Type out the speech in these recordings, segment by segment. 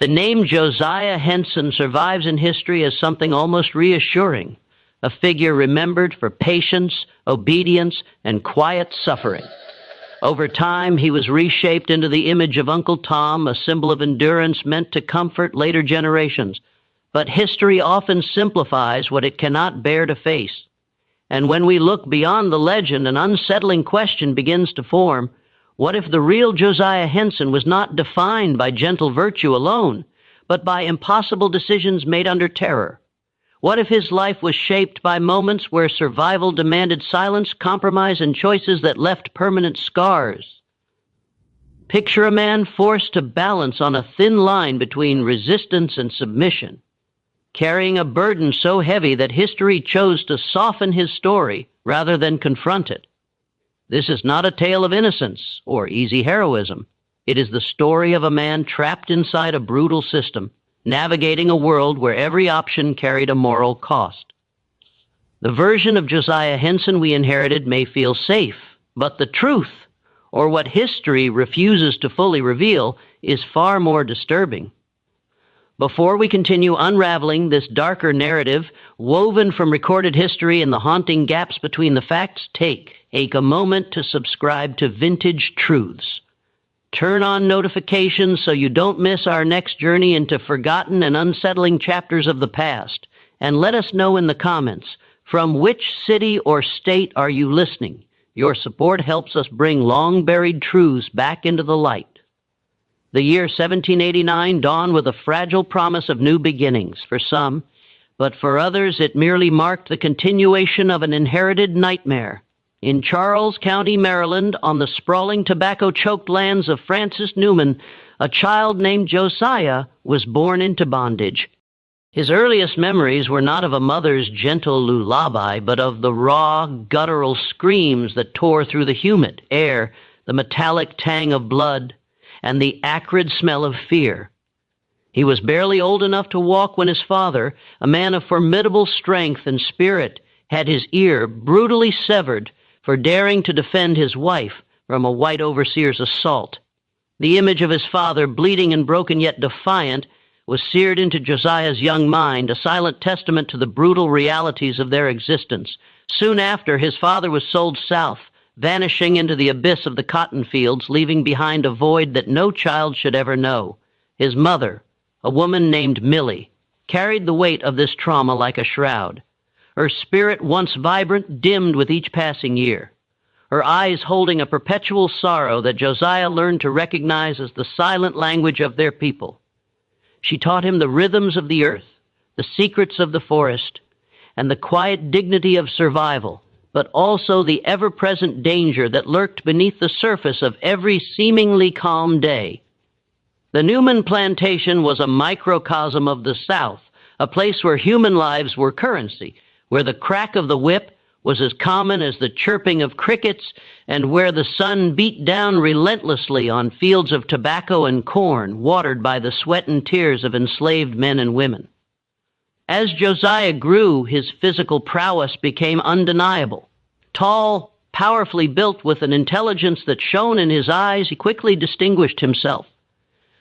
The name Josiah Henson survives in history as something almost reassuring, a figure remembered for patience, obedience, and quiet suffering. Over time, he was reshaped into the image of Uncle Tom, a symbol of endurance meant to comfort later generations. But history often simplifies what it cannot bear to face. And when we look beyond the legend, an unsettling question begins to form. What if the real Josiah Henson was not defined by gentle virtue alone, but by impossible decisions made under terror? What if his life was shaped by moments where survival demanded silence, compromise, and choices that left permanent scars? Picture a man forced to balance on a thin line between resistance and submission, carrying a burden so heavy that history chose to soften his story rather than confront it. This is not a tale of innocence or easy heroism. It is the story of a man trapped inside a brutal system, navigating a world where every option carried a moral cost. The version of Josiah Henson we inherited may feel safe, but the truth, or what history refuses to fully reveal, is far more disturbing. Before we continue unraveling this darker narrative, woven from recorded history and the haunting gaps between the facts, take a moment to subscribe to Vintage Truths. Turn on notifications so you don't miss our next journey into forgotten and unsettling chapters of the past. And let us know in the comments, from which city or state are you listening? Your support helps us bring long-buried truths back into the light. The year 1789 dawned with a fragile promise of new beginnings for some, but for others it merely marked the continuation of an inherited nightmare. In Charles County, Maryland, on the sprawling tobacco-choked lands of Francis Newman, a child named Josiah was born into bondage. His earliest memories were not of a mother's gentle lullaby, but of the raw, guttural screams that tore through the humid air, the metallic tang of blood, and the acrid smell of fear. He was barely old enough to walk when his father, a man of formidable strength and spirit, had his ear brutally severed for daring to defend his wife from a white overseer's assault. The image of his father, bleeding and broken yet defiant, was seared into Josiah's young mind, a silent testament to the brutal realities of their existence. Soon after, his father was sold south, vanishing into the abyss of the cotton fields, leaving behind a void that no child should ever know. His mother, a woman named Millie, carried the weight of this trauma like a shroud. Her spirit, once vibrant, dimmed with each passing year, her eyes holding a perpetual sorrow that Josiah learned to recognize as the silent language of their people. She taught him the rhythms of the earth, the secrets of the forest, and the quiet dignity of survival, but also the ever-present danger that lurked beneath the surface of every seemingly calm day. The Newman plantation was a microcosm of the South, a place where human lives were currency, where the crack of the whip was as common as the chirping of crickets, and where the sun beat down relentlessly on fields of tobacco and corn, watered by the sweat and tears of enslaved men and women. As Josiah grew, his physical prowess became undeniable. Tall, powerfully built, with an intelligence that shone in his eyes, he quickly distinguished himself.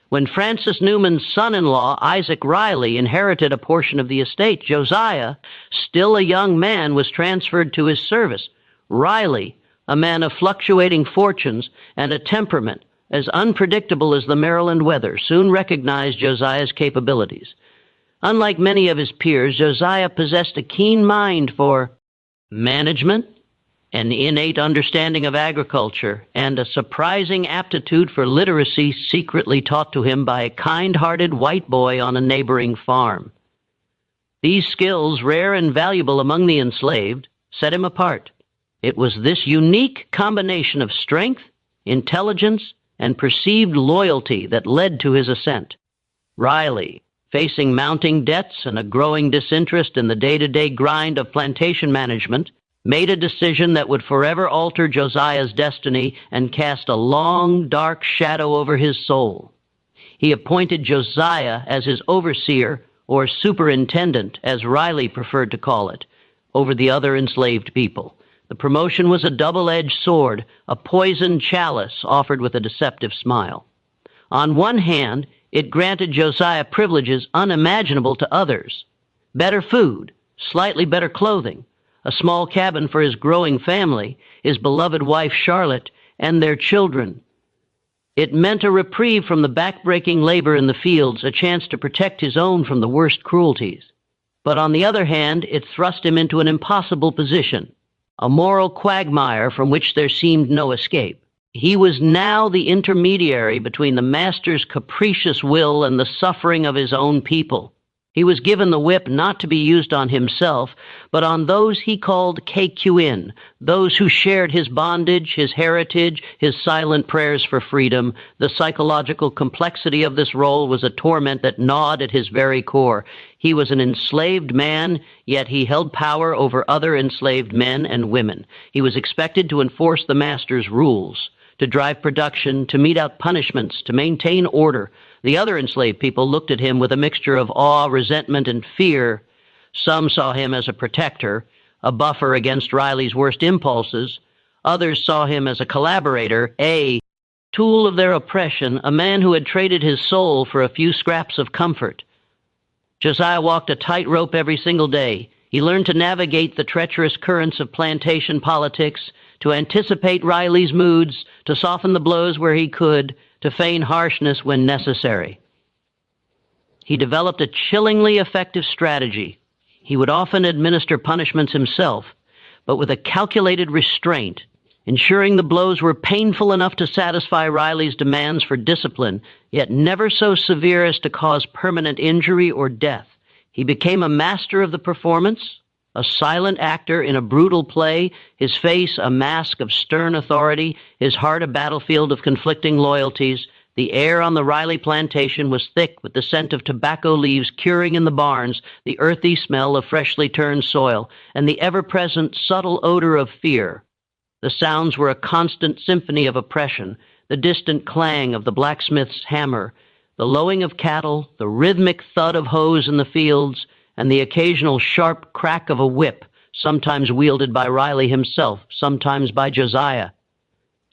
When Francis Newman's son-in-law, Isaac Riley, inherited a portion of the estate, Josiah, still a young man, was transferred to his service. Riley, a man of fluctuating fortunes and a temperament as unpredictable as the Maryland weather, soon recognized Josiah's capabilities. Unlike many of his peers, Josiah possessed a keen mind for management, an innate understanding of agriculture, and a surprising aptitude for literacy secretly taught to him by a kind-hearted white boy on a neighboring farm. These skills, rare and valuable among the enslaved, set him apart. It was this unique combination of strength, intelligence, and perceived loyalty that led to his ascent. Riley, facing mounting debts and a growing disinterest in the day-to-day grind of plantation management, made a decision that would forever alter Josiah's destiny and cast a long, dark shadow over his soul. He appointed Josiah as his overseer, or superintendent, as Riley preferred to call it, over the other enslaved people. The promotion was a double-edged sword, a poisoned chalice offered with a deceptive smile. On one hand, It granted Josiah privileges unimaginable to others: better food, slightly better clothing, a small cabin for his growing family, his beloved wife Charlotte, and their children. It meant a reprieve from the backbreaking labor in the fields, a chance to protect his own from the worst cruelties. But on the other hand, it thrust him into an impossible position, a moral quagmire from which there seemed no escape. He was now the intermediary between the master's capricious will and the suffering of his own people. He was given the whip not to be used on himself, but on those he called KQN, those who shared his bondage, his heritage, his silent prayers for freedom. The psychological complexity of this role was a torment that gnawed at his very core. He was an enslaved man, yet he held power over other enslaved men and women. He was expected to enforce the master's rules, to drive production, to mete out punishments, to maintain order. The other enslaved people looked at him with a mixture of awe, resentment, and fear. Some saw him as a protector, a buffer against Riley's worst impulses. Others saw him as a collaborator, a tool of their oppression, a man who had traded his soul for a few scraps of comfort. Josiah walked a tightrope every single day. He learned to navigate the treacherous currents of plantation politics, to anticipate Riley's moods, to soften the blows where he could, to feign harshness when necessary. He developed a chillingly effective strategy. He would often administer punishments himself, but with a calculated restraint, ensuring the blows were painful enough to satisfy Riley's demands for discipline, yet never so severe as to cause permanent injury or death. He became a master of the performance, a silent actor in a brutal play, his face a mask of stern authority, his heart a battlefield of conflicting loyalties. The air on the Riley plantation was thick with the scent of tobacco leaves curing in the barns, the earthy smell of freshly turned soil, and the ever-present subtle odor of fear. The sounds were a constant symphony of oppression, the distant clang of the blacksmith's hammer, the lowing of cattle, the rhythmic thud of hoes in the fields, and the occasional sharp crack of a whip, sometimes wielded by Riley himself, sometimes by Josiah.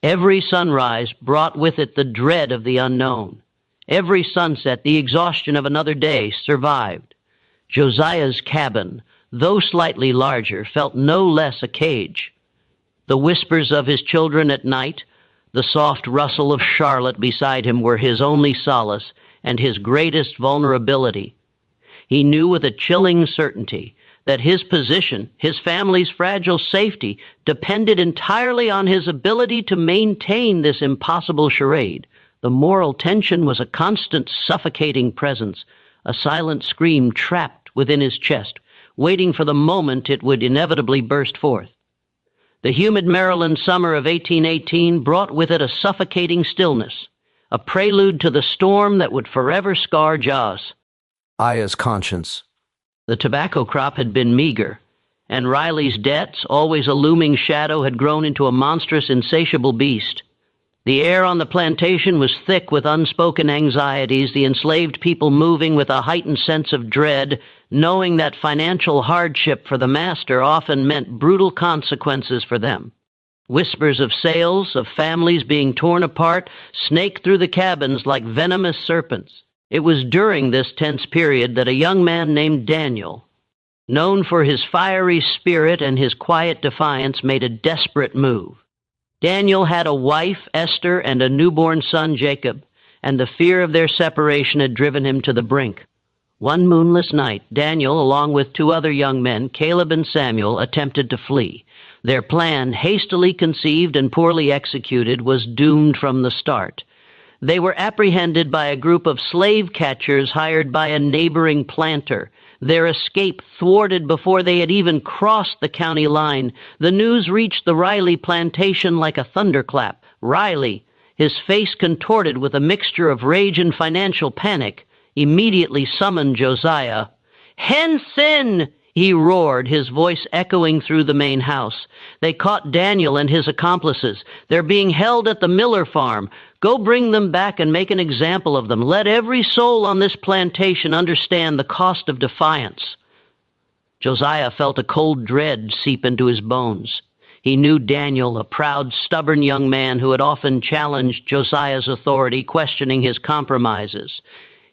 Every sunrise brought with it the dread of the unknown. Every sunset, the exhaustion of another day, survived. Josiah's cabin, though slightly larger, felt no less a cage. The whispers of his children at night, the soft rustle of Charlotte beside him were his only solace and his greatest vulnerability. He knew with a chilling certainty that his position, his family's fragile safety, depended entirely on his ability to maintain this impossible charade. The moral tension was a constant suffocating presence, a silent scream trapped within his chest, waiting for the moment it would inevitably burst forth. The humid Maryland summer of 1818 brought with it a suffocating stillness, a prelude to the storm that would forever scar Jos. Aya's conscience. The tobacco crop had been meager, and Riley's debts, always a looming shadow, had grown into a monstrous, insatiable beast. The air on the plantation was thick with unspoken anxieties, the enslaved people moving with a heightened sense of dread, knowing that financial hardship for the master often meant brutal consequences for them. Whispers of sales, of families being torn apart, snaked through the cabins like venomous serpents. It was during this tense period that a young man named Daniel, known for his fiery spirit and his quiet defiance, made a desperate move. Daniel had a wife, Esther, and a newborn son, Jacob, and the fear of their separation had driven him to the brink. One moonless night, Daniel, along with two other young men, Caleb and Samuel, attempted to flee. Their plan, hastily conceived and poorly executed, was doomed from the start. They were apprehended by a group of slave catchers hired by a neighboring planter. Their escape thwarted before they had even crossed the county line. The news reached the Riley plantation like a thunderclap. Riley, his face contorted with a mixture of rage and financial panic, immediately summoned Josiah. "Henson!" he roared, his voice echoing through the main house. "They caught Daniel and his accomplices. They're being held at the Miller farm. Go bring them back and make an example of them. Let every soul on this plantation understand the cost of defiance." Josiah felt a cold dread seep into his bones. He knew Daniel, a proud, stubborn young man who had often challenged Josiah's authority, questioning his compromises.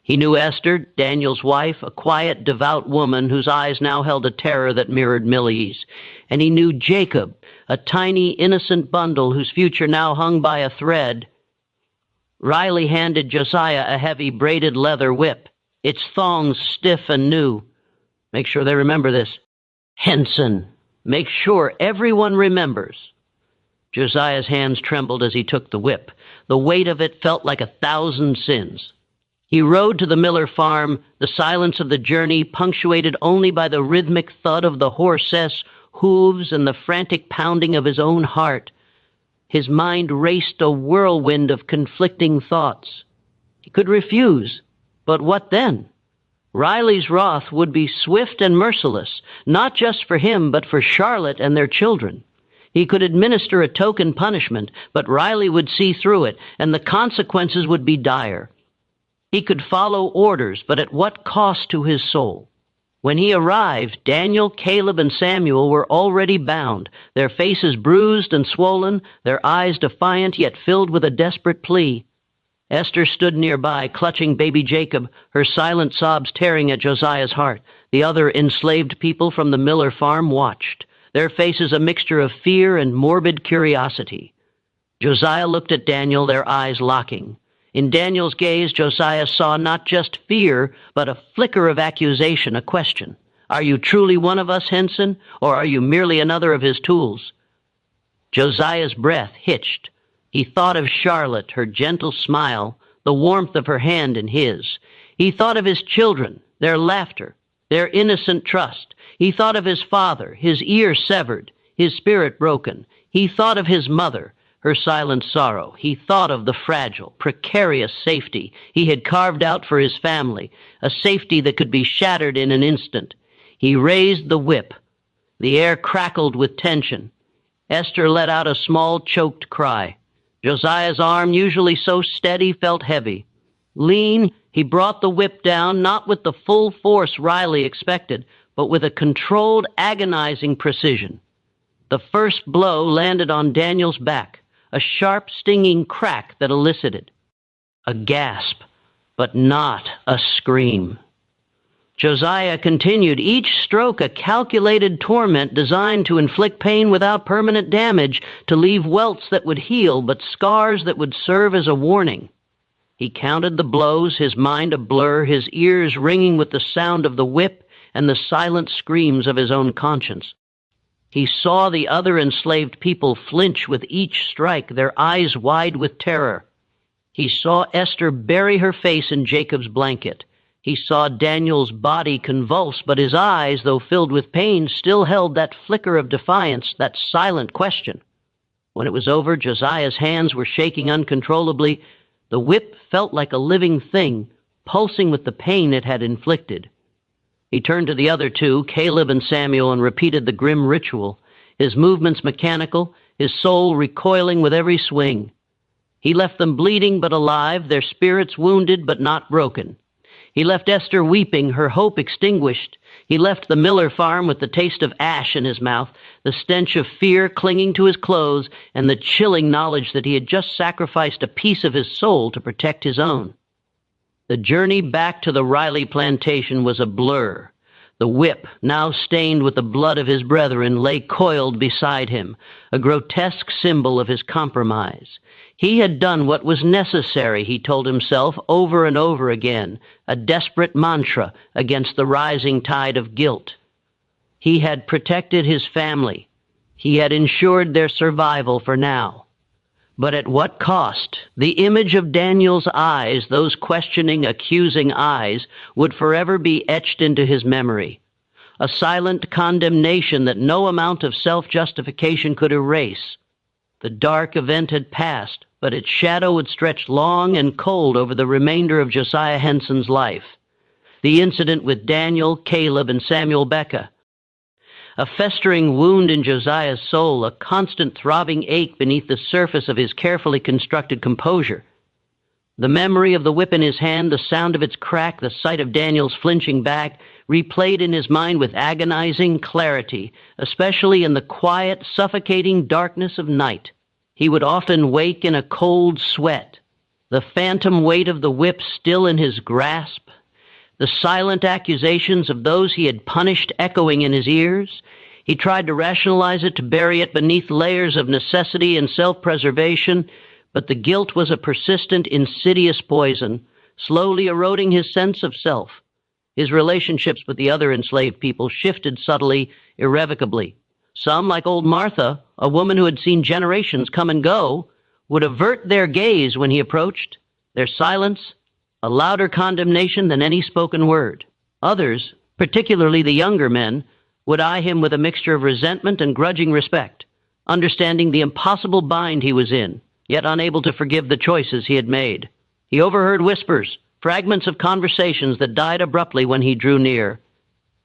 He knew Esther, Daniel's wife, a quiet, devout woman whose eyes now held a terror that mirrored Millie's. And he knew Jacob, a tiny, innocent bundle whose future now hung by a thread. Riley handed Josiah a heavy, braided leather whip, its thongs stiff and new. Make sure they remember this. Henson. Make sure everyone remembers. Josiah's hands trembled as he took the whip. The weight of it felt like 1,000 sins. He rode to the Miller farm, the silence of the journey punctuated only by the rhythmic thud of the horse's hooves and the frantic pounding of his own heart. His mind raced a whirlwind of conflicting thoughts. He could refuse, but what then? Riley's wrath would be swift and merciless, not just for him, but for Charlotte and their children. He could administer a token punishment, but Riley would see through it, and the consequences would be dire. He could follow orders, but at what cost to his soul? When he arrived, Daniel, Caleb, and Samuel were already bound, their faces bruised and swollen, their eyes defiant yet filled with a desperate plea. Esther stood nearby, clutching baby Jacob, her silent sobs tearing at Josiah's heart. The other enslaved people from the Miller farm watched, their faces a mixture of fear and morbid curiosity. Josiah looked at Daniel, their eyes locking. In Daniel's gaze, Josiah saw not just fear, but a flicker of accusation, a question. Are you truly one of us, Henson, or are you merely another of his tools? Josiah's breath hitched. He thought of Charlotte, her gentle smile, the warmth of her hand in his. He thought of his children, their laughter, their innocent trust. He thought of his father, his ear severed, his spirit broken. He thought of his mother, her silent sorrow. He thought of the fragile, precarious safety he had carved out for his family, a safety that could be shattered in an instant. He raised the whip. The air crackled with tension. Esther let out a small, choked cry. Josiah's arm, usually so steady, felt heavy. Lean, he brought the whip down, not with the full force Riley expected, but with a controlled, agonizing precision. The first blow landed on Daniel's back, a sharp, stinging crack that elicited a gasp, but not a scream. Josiah continued, each stroke a calculated torment designed to inflict pain without permanent damage, to leave welts that would heal, but scars that would serve as a warning. He counted the blows, his mind a blur, his ears ringing with the sound of the whip and the silent screams of his own conscience. He saw the other enslaved people flinch with each strike, their eyes wide with terror. He saw Esther bury her face in Jacob's blanket. He saw Daniel's body convulse, but his eyes, though filled with pain, still held that flicker of defiance, that silent question. When it was over, Josiah's hands were shaking uncontrollably. The whip felt like a living thing, pulsing with the pain it had inflicted. He turned to the other two, Caleb and Samuel, and repeated the grim ritual, his movements mechanical, his soul recoiling with every swing. He left them bleeding but alive, their spirits wounded but not broken. He left Esther weeping, her hope extinguished. He left the Miller farm with the taste of ash in his mouth, the stench of fear clinging to his clothes, and the chilling knowledge that he had just sacrificed a piece of his soul to protect his own. The journey back to the Riley plantation was a blur. The whip, now stained with the blood of his brethren, lay coiled beside him, a grotesque symbol of his compromise. He had done what was necessary, he told himself over and over again, a desperate mantra against the rising tide of guilt. He had protected his family. He had ensured their survival for now. But at what cost? The image of Daniel's eyes, those questioning, accusing eyes, would forever be etched into his memory. A silent condemnation that no amount of self-justification could erase. The dark event had passed, but its shadow would stretch long and cold over the remainder of Josiah Henson's life. The incident with Daniel, Caleb, and Samuel Becca. A festering wound in Josiah's soul, a constant throbbing ache beneath the surface of his carefully constructed composure. The memory of the whip in his hand, the sound of its crack, the sight of Daniel's flinching back, replayed in his mind with agonizing clarity, especially in the quiet, suffocating darkness of night. He would often wake in a cold sweat. the phantom weight of the whip still in his grasp, the silent accusations of those he had punished echoing in his ears. He tried to rationalize it, to bury it beneath layers of necessity and self-preservation, but the guilt was a persistent, insidious poison, slowly eroding his sense of self. His relationships with the other enslaved people shifted subtly, irrevocably. Some, like old Martha, a woman who had seen generations come and go, would avert their gaze when he approached, their silence a louder condemnation than any spoken word. Others, particularly the younger men, would eye him with a mixture of resentment and grudging respect, understanding the impossible bind he was in, yet unable to forgive the choices he had made. He overheard whispers, fragments of conversations that died abruptly when he drew near.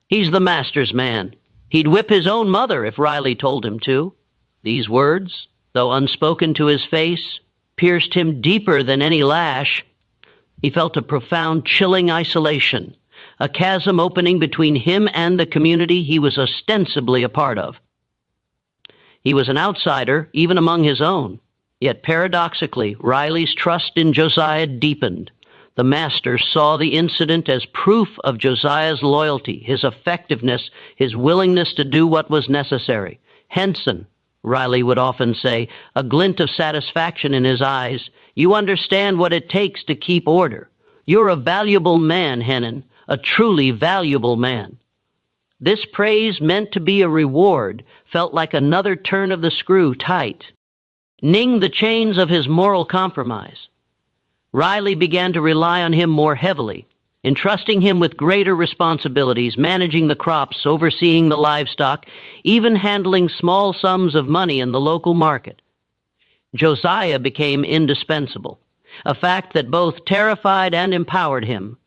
"He's the master's man. He'd whip his own mother if Riley told him to." These words, though unspoken to his face, pierced him deeper than any lash. He felt a profound, chilling isolation, a chasm opening between him and the community he was ostensibly a part of. He was an outsider, even among his own. Yet paradoxically, Riley's trust in Josiah deepened. The master saw the incident as proof of Josiah's loyalty, his effectiveness, his willingness to do what was necessary. "Henson," Riley would often say, a glint of satisfaction in his eyes, "you understand what it takes to keep order. You're a valuable man, Hennon, a truly valuable man." This praise, meant to be a reward, felt like another turn of the screw tight, ning the chains of his moral compromise. Riley began to rely on him more heavily, entrusting him with greater responsibilities, managing the crops, overseeing the livestock, even handling small sums of money in the local market. Josiah became indispensable, a fact that both terrified and empowered him.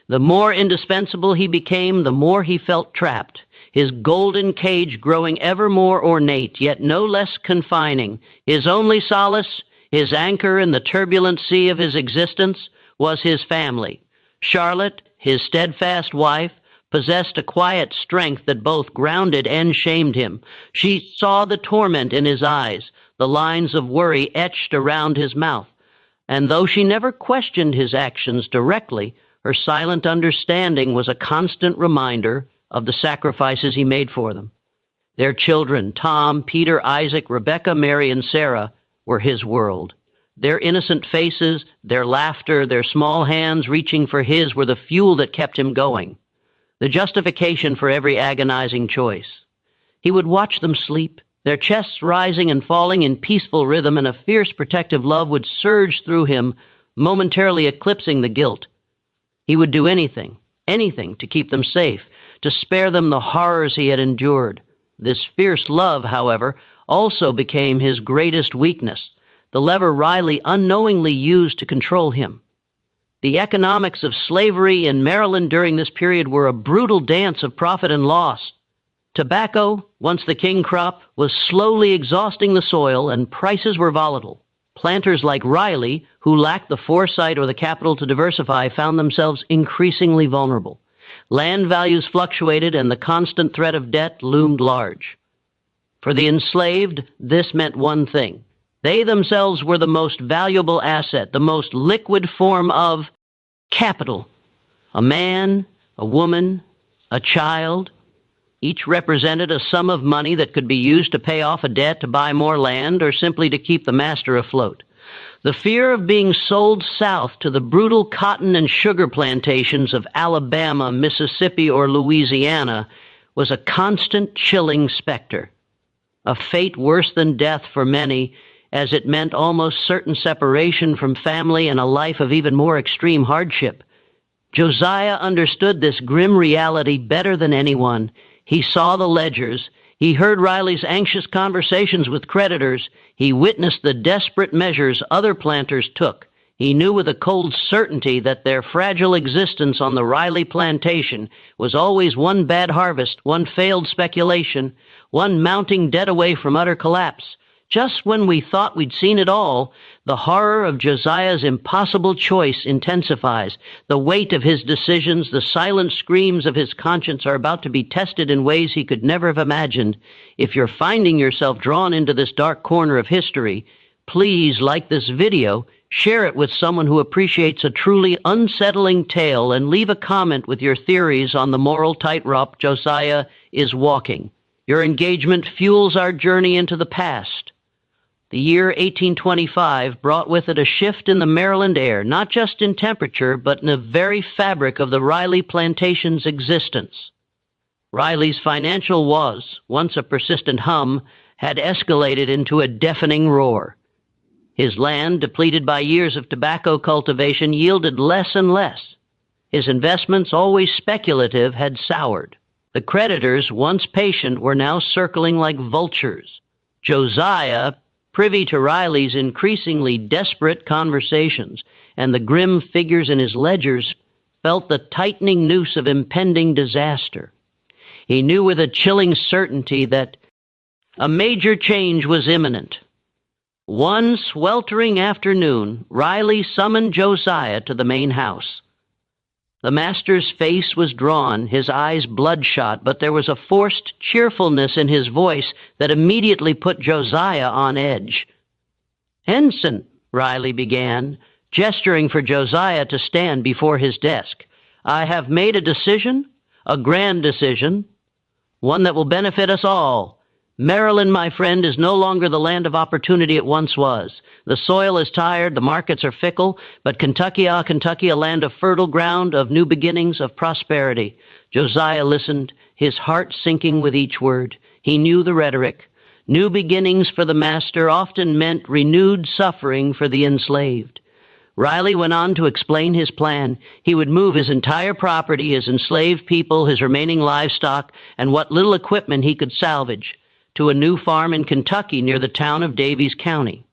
The more indispensable he became, the more he felt trapped, his golden cage growing ever more ornate, yet no less confining. His only solace, his anchor in the turbulent sea of his existence, was his family. Charlotte, his steadfast wife, possessed a quiet strength that both grounded and shamed him. She saw the torment in his eyes, the lines of worry etched around his mouth, and though she never questioned his actions directly, her silent understanding was a constant reminder of the sacrifices he made for them. Their children, Tom, Peter, Isaac, Rebecca, Mary, and Sarah, were his world. Their innocent faces, their laughter, their small hands reaching for his were the fuel that kept him going, the justification for every agonizing choice. He would watch them sleep, their chests rising and falling in peaceful rhythm, and a fierce protective love would surge through him, momentarily eclipsing the guilt. He would do anything to keep them safe, to spare them the horrors he had endured. This fierce love, however, also became his greatest weakness, the lever Riley unknowingly used to control him. The economics of slavery in Maryland during this period were a brutal dance of profit and loss. Tobacco, once the king crop, was slowly exhausting the soil, and prices were volatile. Planters like Riley, who lacked the foresight or the capital to diversify, found themselves increasingly vulnerable. Land values fluctuated, and the constant threat of debt loomed large. For the enslaved, this meant one thing. They themselves were the most valuable asset, the most liquid form of capital. A man, a woman, a child, each represented a sum of money that could be used to pay off a debt, to buy more land, or simply to keep the master afloat. The fear of being sold south to the brutal cotton and sugar plantations of Alabama, Mississippi, or Louisiana was a constant, chilling specter. A fate worse than death for many, as it meant almost certain separation from family and a life of even more extreme hardship. Josiah understood this grim reality better than anyone. He saw the ledgers. He heard Riley's anxious conversations with creditors. He witnessed the desperate measures other planters took. He knew with a cold certainty that their fragile existence on the Riley plantation was always one bad harvest, one failed speculation, one mounting debt away from utter collapse. Just when we thought we'd seen it all, the horror of Josiah's impossible choice intensifies. The weight of his decisions, the silent screams of his conscience are about to be tested in ways he could never have imagined. If you're finding yourself drawn into this dark corner of history, please like this video Share it with someone who appreciates a truly unsettling tale, and leave a comment with your theories on the moral tightrope Josiah is walking. Your engagement fuels our journey into the past. The year 1825 brought with it a shift in the Maryland air, not just in temperature, but in the very fabric of the Riley plantation's existence. Riley's financial woes, once a persistent hum, had escalated into a deafening roar. His land, depleted by years of tobacco cultivation, yielded less and less. His investments, always speculative, had soured. The creditors, once patient, were now circling like vultures. Josiah, privy to Riley's increasingly desperate conversations and the grim figures in his ledgers, felt the tightening noose of impending disaster. He knew with a chilling certainty that a major change was imminent. One sweltering afternoon, Riley summoned Josiah to the main house. The master's face was drawn, his eyes bloodshot, but there was a forced cheerfulness in his voice that immediately put Josiah on edge. "Henson," Riley began, gesturing for Josiah to stand before his desk, "I have made a decision, a grand decision, one that will benefit us all. Maryland, my friend, is no longer the land of opportunity it once was. The soil is tired, the markets are fickle, but Kentucky, Kentucky, a land of fertile ground, of new beginnings, of prosperity." Josiah listened, his heart sinking with each word. He knew the rhetoric. New beginnings for the master often meant renewed suffering for the enslaved. Riley went on to explain his plan. He would move his entire property, his enslaved people, his remaining livestock, and what little equipment he could salvage, to a new farm in Kentucky near the town of Daviess County.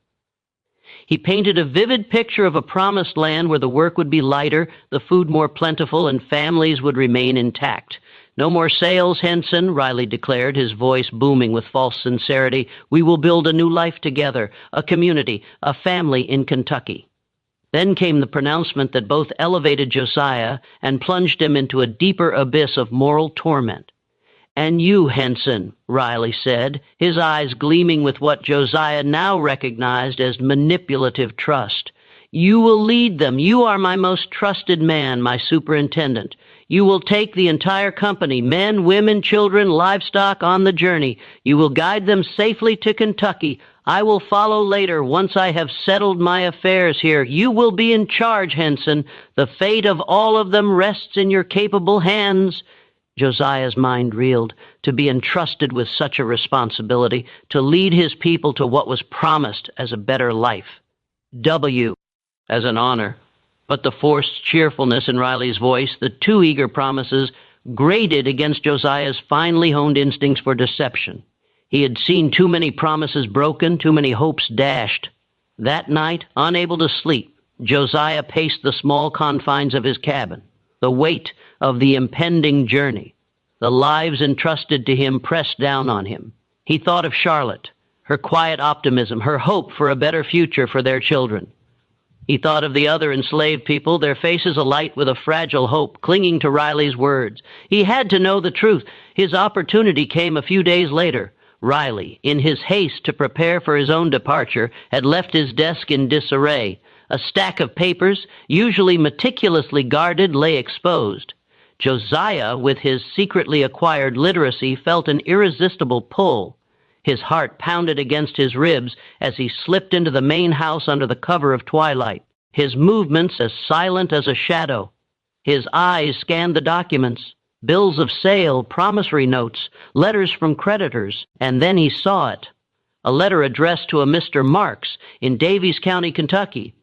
He painted a vivid picture of a promised land where the work would be lighter, the food more plentiful, and families would remain intact. "No more sales, Henson," Riley declared, his voice booming with false sincerity. "We will build a new life together, a community, a family in Kentucky." Then came the pronouncement that both elevated Josiah and plunged him into a deeper abyss of moral torment. "And you, Henson," Riley said, his eyes gleaming with what Josiah now recognized as manipulative trust. "You will lead them. You are my most trusted man, my superintendent. You will take the entire company, men, women, children, livestock, on the journey. You will guide them safely to Kentucky. I will follow later once I have settled my affairs here. You will be in charge, Henson. The fate of all of them rests in your capable hands." Josiah's mind reeled. To be entrusted with such a responsibility, to lead his people to what was promised as a better life. W as an honor. But the forced cheerfulness in Riley's voice, the too eager promises, grated against Josiah's finely honed instincts for deception. He had seen too many promises broken, too many hopes dashed. That night, unable to sleep, Josiah paced the small confines of his cabin. The weight of the impending journey, the lives entrusted to him, pressed down on him. He thought of Charlotte, her quiet optimism, her hope for a better future for their children. He thought of the other enslaved people, their faces alight with a fragile hope, clinging to Riley's words. He had to know the truth. His opportunity came a few days later. Riley, in his haste to prepare for his own departure, had left his desk in disarray. A stack of papers, usually meticulously guarded, lay exposed. Josiah, with his secretly acquired literacy, felt an irresistible pull. His heart pounded against his ribs as he slipped into the main house under the cover of twilight, his movements as silent as a shadow. His eyes scanned the documents, bills of sale, promissory notes, letters from creditors, and then he saw it. A letter addressed to a Mr. Marks in Daviess County, Kentucky.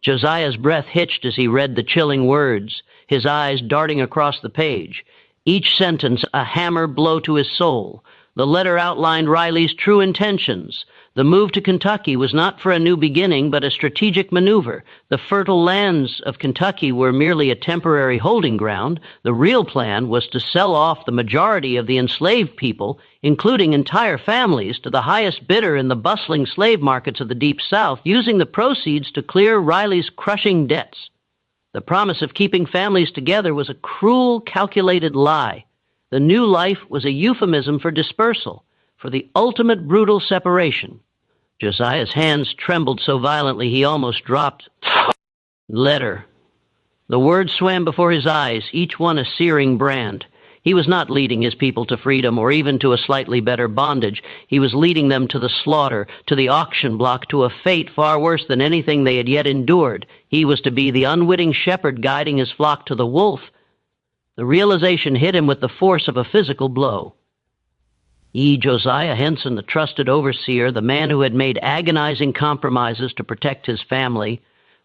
Josiah's breath hitched as he read the chilling words, his eyes darting across the page. Each sentence a hammer blow to his soul. The letter outlined Riley's true intentions. The move to Kentucky was not for a new beginning, but a strategic maneuver. The fertile lands of Kentucky were merely a temporary holding ground. The real plan was to sell off the majority of the enslaved people, including entire families, to the highest bidder in the bustling slave markets of the Deep South, using the proceeds to clear Riley's crushing debts. The promise of keeping families together was a cruel, calculated lie. The new life was a euphemism for dispersal, for the ultimate brutal separation. Josiah's hands trembled so violently he almost dropped. Letter. The words swam before his eyes, each one a searing brand. He was not leading his people to freedom or even to a slightly better bondage. He was leading them to the slaughter, to the auction block, to a fate far worse than anything they had yet endured. He was to be the unwitting shepherd guiding his flock to the wolf. The realization hit him with the force of a physical blow. Josiah Henson, the trusted overseer, the man who had made agonizing compromises to protect his family,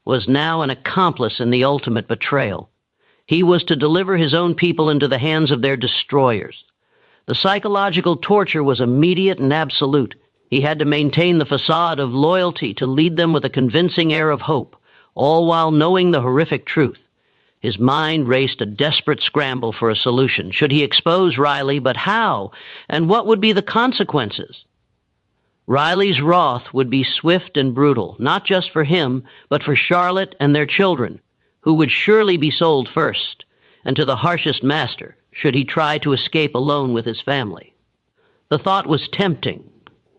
was now an accomplice in the ultimate betrayal. He was to deliver his own people into the hands of their destroyers. The psychological torture was immediate and absolute. He had to maintain the facade of loyalty to lead them with a convincing air of hope, all while knowing the horrific truth. His mind raced a desperate scramble for a solution. Should he expose Riley? But how? And what would be the consequences? Riley's wrath would be swift and brutal, not just for him, but for Charlotte and their children, who would surely be sold first, and to the harshest master, should he try to escape alone with his family. The thought was tempting,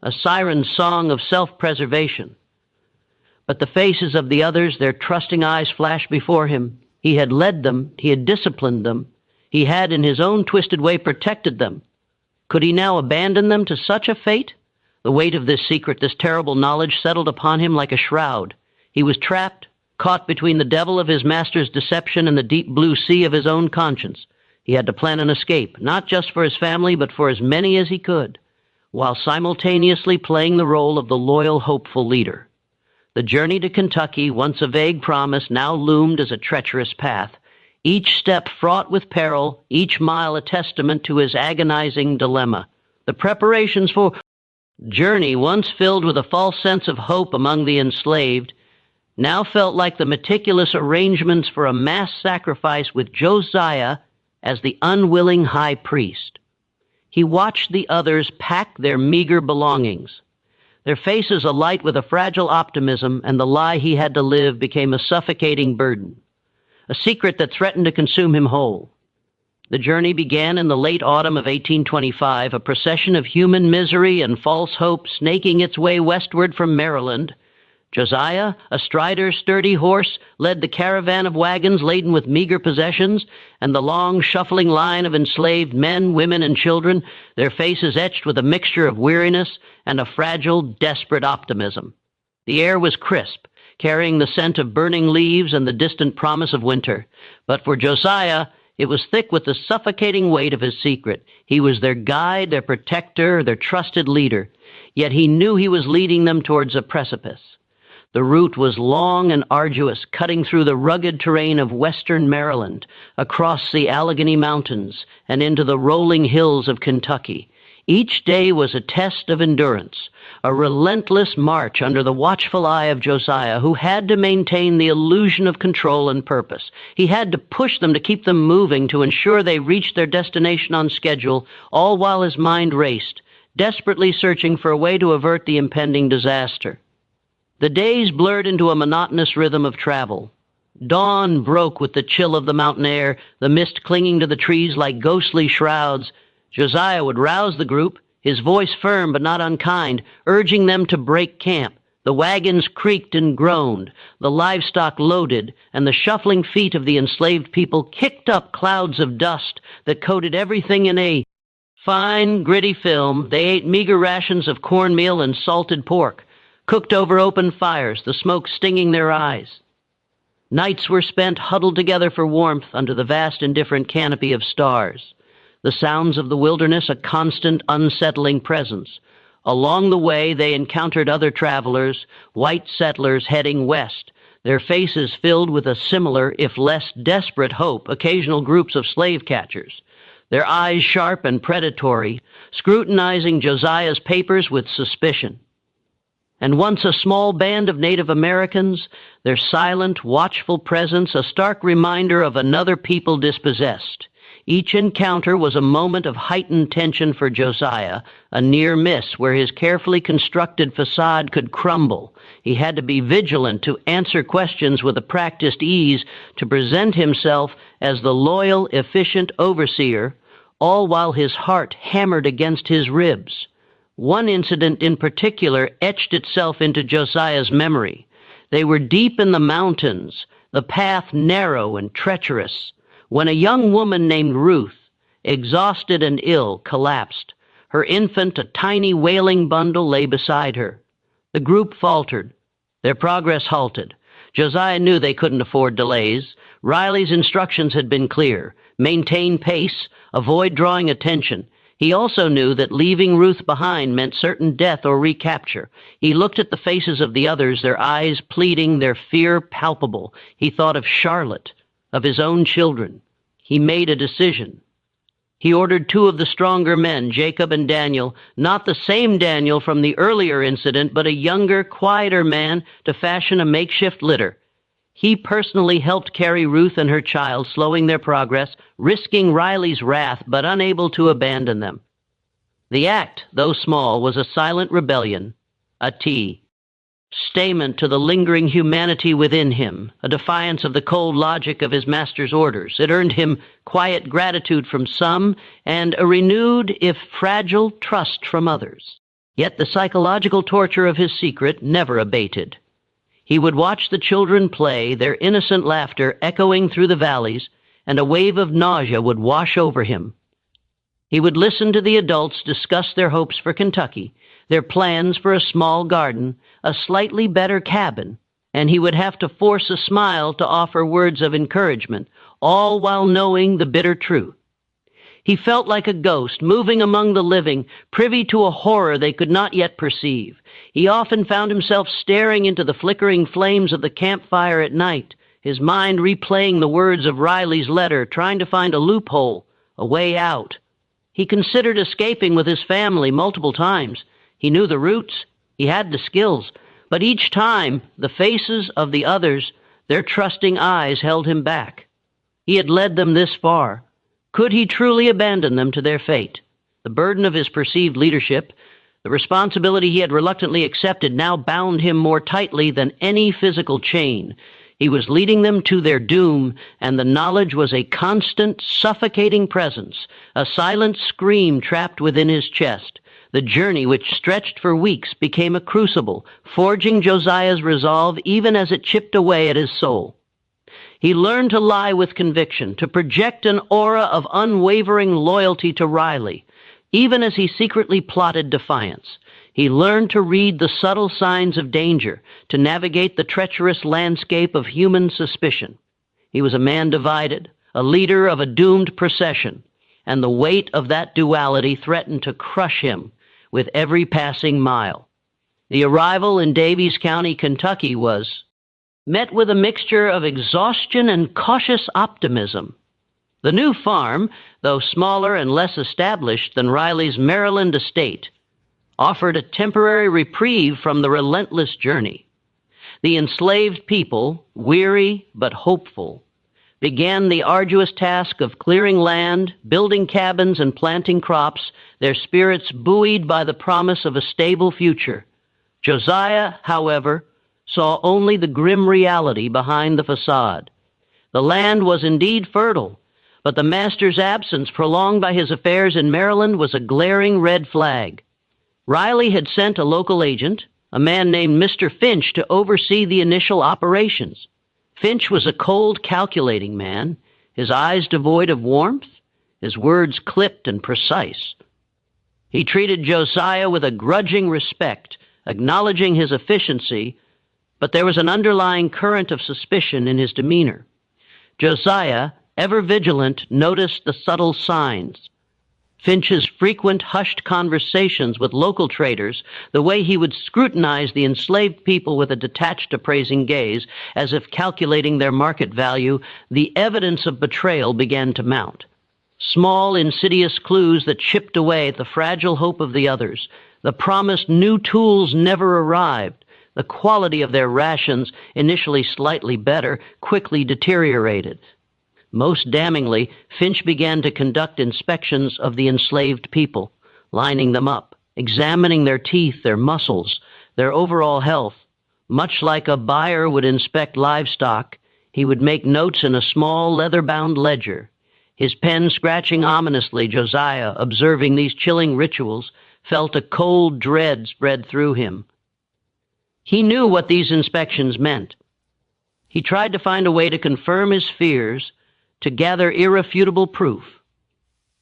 a siren song of self-preservation. But the faces of the others, their trusting eyes flashed before him. He had led them, he had disciplined them, he had in his own twisted way protected them. Could he now abandon them to such a fate? The weight of this secret, this terrible knowledge, settled upon him like a shroud. He was trapped, caught between the devil of his master's deception and the deep blue sea of his own conscience. He had to plan an escape, not just for his family, but for as many as he could, while simultaneously playing the role of the loyal, hopeful leader. The journey to Kentucky, once a vague promise, now loomed as a treacherous path, each step fraught with peril, each mile a testament to his agonizing dilemma. The preparations for journey, once filled with a false sense of hope among the enslaved, now felt like the meticulous arrangements for a mass sacrifice with Josiah as the unwilling high priest. He watched the others pack their meager belongings, their faces alight with a fragile optimism, and the lie he had to live became a suffocating burden, a secret that threatened to consume him whole. The journey began in the late autumn of 1825, a procession of human misery and false hope snaking its way westward from Maryland. Josiah, astride her sturdy horse, led the caravan of wagons laden with meager possessions, and the long, shuffling line of enslaved men, women, and children, their faces etched with a mixture of weariness and a fragile, desperate optimism. The air was crisp, carrying the scent of burning leaves and the distant promise of winter. But for Josiah, it was thick with the suffocating weight of his secret. He was their guide, their protector, their trusted leader. Yet he knew he was leading them towards a precipice. The route was long and arduous, cutting through the rugged terrain of western Maryland, across the Allegheny Mountains, and into the rolling hills of Kentucky. Each day was a test of endurance, a relentless march under the watchful eye of Josiah, who had to maintain the illusion of control and purpose. He had to push them to keep them moving, to ensure they reached their destination on schedule, all while his mind raced, desperately searching for a way to avert the impending disaster. The days blurred into a monotonous rhythm of travel. Dawn broke with the chill of the mountain air, the mist clinging to the trees like ghostly shrouds. Josiah would rouse the group, his voice firm but not unkind, urging them to break camp. The wagons creaked and groaned, the livestock loaded, and the shuffling feet of the enslaved people kicked up clouds of dust that coated everything in a fine, gritty film. They ate meager rations of cornmeal and salted pork, cooked over open fires, the smoke stinging their eyes. Nights were spent huddled together for warmth under the vast indifferent canopy of stars. The sounds of the wilderness a constant, unsettling presence. Along the way, they encountered other travelers, white settlers heading west, their faces filled with a similar, if less desperate hope, occasional groups of slave catchers, their eyes sharp and predatory, scrutinizing Josiah's papers with suspicion. And once a small band of Native Americans, their silent, watchful presence a stark reminder of another people dispossessed. Each encounter was a moment of heightened tension for Josiah, a near miss where his carefully constructed facade could crumble. He had to be vigilant, to answer questions with a practiced ease, to present himself as the loyal, efficient overseer, all while his heart hammered against his ribs. One incident in particular etched itself into Josiah's memory. They were deep in the mountains, the path narrow and treacherous, when a young woman named Ruth, exhausted and ill, collapsed. Her infant, a tiny wailing bundle, lay beside her. The group faltered. Their progress halted. Josiah knew they couldn't afford delays. Riley's instructions had been clear. Maintain pace, avoid drawing attention. He also knew that leaving Ruth behind meant certain death or recapture. He looked at the faces of the others, their eyes pleading, their fear palpable. He thought of Charlotte, of his own children. He made a decision. He ordered 2 of the stronger men, Jacob and Daniel, not the same Daniel from the earlier incident, but a younger, quieter man, to fashion a makeshift litter. He personally helped carry Ruth and her child, slowing their progress, risking Riley's wrath, but unable to abandon them. The act, though small, was a silent rebellion, a testament to the lingering humanity within him, a defiance of the cold logic of his master's orders. It earned him quiet gratitude from some and a renewed, if fragile, trust from others. Yet the psychological torture of his secret never abated. He would watch the children play, their innocent laughter echoing through the valleys, and a wave of nausea would wash over him. He would listen to the adults discuss their hopes for Kentucky, their plans for a small garden, a slightly better cabin, and he would have to force a smile to offer words of encouragement, all while knowing the bitter truth. He felt like a ghost, moving among the living, privy to a horror they could not yet perceive. He often found himself staring into the flickering flames of the campfire at night, his mind replaying the words of Riley's letter, trying to find a loophole, a way out. He considered escaping with his family multiple times. He knew the routes, he had the skills, but each time the faces of the others, their trusting eyes, held him back. He had led them this far. Could he truly abandon them to their fate? The burden of his perceived leadership, the responsibility he had reluctantly accepted, now bound him more tightly than any physical chain. He was leading them to their doom, and the knowledge was a constant, suffocating presence, a silent scream trapped within his chest. The journey, which stretched for weeks, became a crucible, forging Josiah's resolve even as it chipped away at his soul. He learned to lie with conviction, to project an aura of unwavering loyalty to Riley, even as he secretly plotted defiance. He learned to read the subtle signs of danger, to navigate the treacherous landscape of human suspicion. He was a man divided, a leader of a doomed procession, and the weight of that duality threatened to crush him with every passing mile. The arrival in Daviess County, Kentucky was met with a mixture of exhaustion and cautious optimism. The new farm, though smaller and less established than Riley's Maryland estate, offered a temporary reprieve from the relentless journey. The enslaved people, weary but hopeful, began the arduous task of clearing land, building cabins, and planting crops, their spirits buoyed by the promise of a stable future. Josiah, however, saw only the grim reality behind the facade. The land was indeed fertile, but the master's absence, prolonged by his affairs in Maryland, was a glaring red flag. Riley had sent a local agent, a man named Mr. Finch, to oversee the initial operations. Finch was a cold, calculating man, his eyes devoid of warmth, his words clipped and precise. He treated Josiah with a grudging respect, acknowledging his efficiency, but there was an underlying current of suspicion in his demeanor. Josiah, ever vigilant, noticed the subtle signs. Finch's frequent hushed conversations with local traders, the way he would scrutinize the enslaved people with a detached, appraising gaze, as if calculating their market value, the evidence of betrayal began to mount. Small, insidious clues that chipped away at the fragile hope of the others. The promised new tools never arrived. The quality of their rations, initially slightly better, quickly deteriorated. Most damningly, Finch began to conduct inspections of the enslaved people, lining them up, examining their teeth, their muscles, their overall health. Much like a buyer would inspect livestock, he would make notes in a small leather-bound ledger. His pen scratching ominously, Josiah, observing these chilling rituals, felt a cold dread spread through him. He knew what these inspections meant. He tried to find a way to confirm his fears, to gather irrefutable proof.